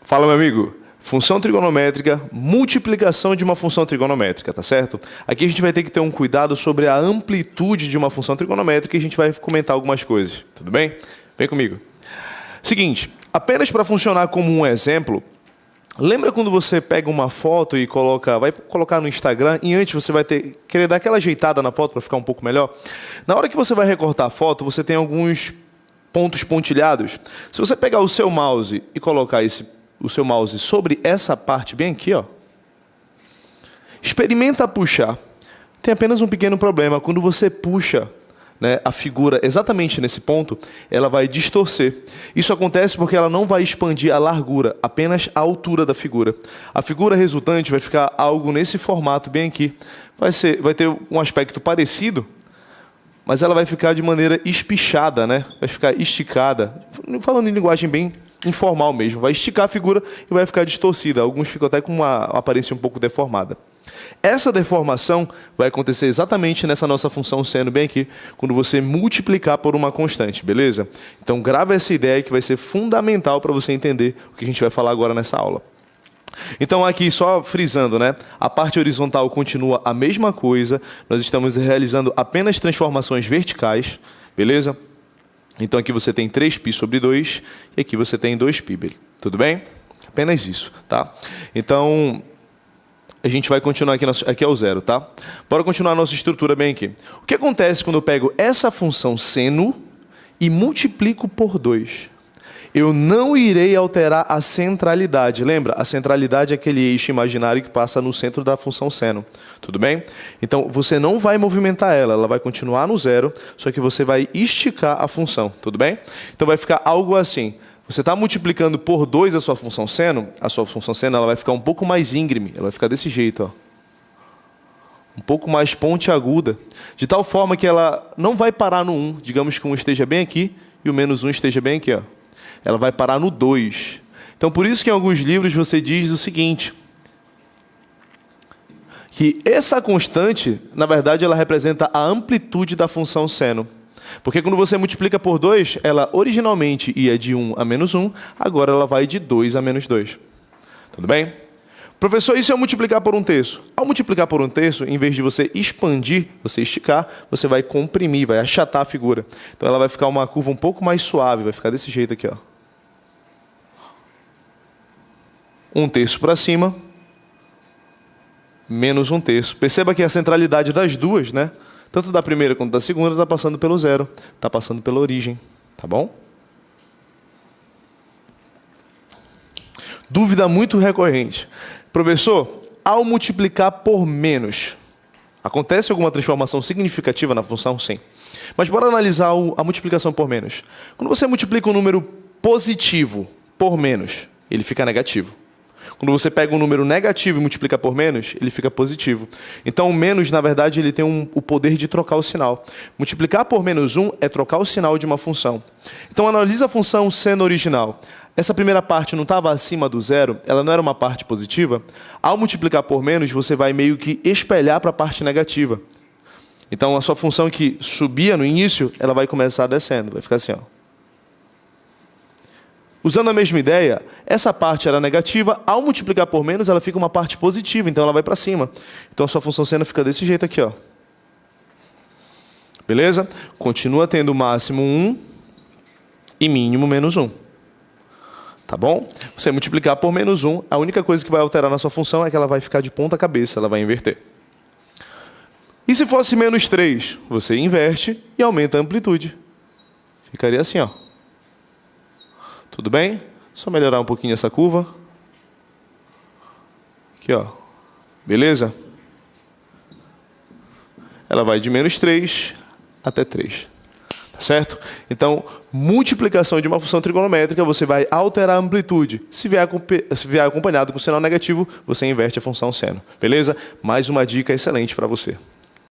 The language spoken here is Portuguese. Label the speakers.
Speaker 1: Fala, meu amigo. Função trigonométrica, multiplicação de uma função trigonométrica, tá certo? Aqui a gente vai ter que ter um cuidado sobre a amplitude de uma função trigonométrica e a gente vai comentar algumas coisas, tudo bem? Vem comigo. Seguinte, apenas para funcionar como um exemplo, lembra quando você pega uma foto e vai colocar no Instagram e antes você vai querer dar aquela ajeitada na foto para ficar um pouco melhor? Na hora que você vai recortar a foto, você tem alguns pontos pontilhados. Se você pegar o seu mouse e colocar o seu mouse sobre essa parte bem aqui, ó, experimenta puxar. Tem apenas um pequeno problema. Quando você puxa, né, a figura exatamente nesse ponto, ela vai distorcer. Isso acontece porque ela não vai expandir a largura, apenas a altura da figura. A figura resultante vai ficar algo nesse formato bem aqui. Vai ter um aspecto parecido, mas ela vai ficar de maneira espichada, né? Vai ficar esticada. Falando em linguagem bem informal mesmo. Vai esticar a figura e vai ficar distorcida. Alguns ficam até com uma aparência um pouco deformada. Essa deformação vai acontecer exatamente nessa nossa função seno bem aqui, quando você multiplicar por uma constante, beleza? Então, grava essa ideia que vai ser fundamental para você entender o que a gente vai falar agora nessa aula. Então, aqui, só frisando, né? A parte horizontal continua a mesma coisa. Nós estamos realizando apenas transformações verticais, beleza? Então, aqui você tem 3π sobre 2 e aqui você tem 2π. Tudo bem? Apenas isso, tá? Então, a gente vai continuar aqui ao zero, tá? Bora continuar a nossa estrutura bem aqui. O que acontece quando eu pego essa função seno e multiplico por 2? Eu não irei alterar a centralidade. Lembra? A centralidade é aquele eixo imaginário que passa no centro da função seno. Tudo bem? Então, você não vai movimentar ela. Ela vai continuar no zero, só que você vai esticar a função. Tudo bem? Então, vai ficar algo assim. Você está multiplicando por 2 a sua função seno ela vai ficar um pouco mais íngreme. Ela vai ficar desse jeito, ó. Um pouco mais pontiaguda. De tal forma que ela não vai parar no 1. Digamos que o 1 esteja bem aqui e o menos 1 esteja bem aqui, ó. Ela vai parar no 2. Então, por isso que em alguns livros você diz o seguinte, que essa constante, na verdade, ela representa a amplitude da função seno. Porque quando você multiplica por 2, ela originalmente ia de 1 a menos 1, agora ela vai de 2 a menos 2. Tudo bem? Professor, e se eu multiplicar por 1/3? Ao multiplicar por 1/3, em vez de você expandir, você esticar, você vai comprimir, vai achatar a figura. Então, ela vai ficar uma curva um pouco mais suave, vai ficar desse jeito aqui, ó. 1/3 para cima, menos 1/3. Perceba que a centralidade das duas, né? Tanto da primeira quanto da segunda, está passando pelo zero, está passando pela origem, tá bom? Dúvida muito recorrente. Professor, ao multiplicar por menos, acontece alguma transformação significativa na função? Sim. Mas bora analisar a multiplicação por menos. Quando você multiplica um número positivo por menos, ele fica negativo. Quando você pega um número negativo e multiplica por menos, ele fica positivo. Então, o menos, na verdade, ele tem o poder de trocar o sinal. Multiplicar por menos 1 é trocar o sinal de uma função. Então, analisa a função seno original. Essa primeira parte não estava acima do zero, ela não era uma parte positiva. Ao multiplicar por menos, você vai meio que espelhar para a parte negativa. Então, a sua função que subia no início, ela vai começar descendo. Vai ficar assim, ó. Usando a mesma ideia, essa parte era negativa, ao multiplicar por menos, ela fica uma parte positiva, então ela vai para cima. Então a sua função seno fica desse jeito aqui, ó. Beleza? Continua tendo máximo 1 e mínimo menos 1. Tá bom? Você multiplicar por menos 1, a única coisa que vai alterar na sua função é que ela vai ficar de ponta cabeça, ela vai inverter. E se fosse menos 3? Você inverte e aumenta a amplitude. Ficaria assim, ó. Tudo bem? Só melhorar um pouquinho essa curva. Aqui, ó. Beleza? Ela vai de menos 3 até 3. Tá certo? Então, multiplicação de uma função trigonométrica, você vai alterar a amplitude. Se vier acompanhado com sinal negativo, você inverte a função seno. Beleza? Mais uma dica excelente para você.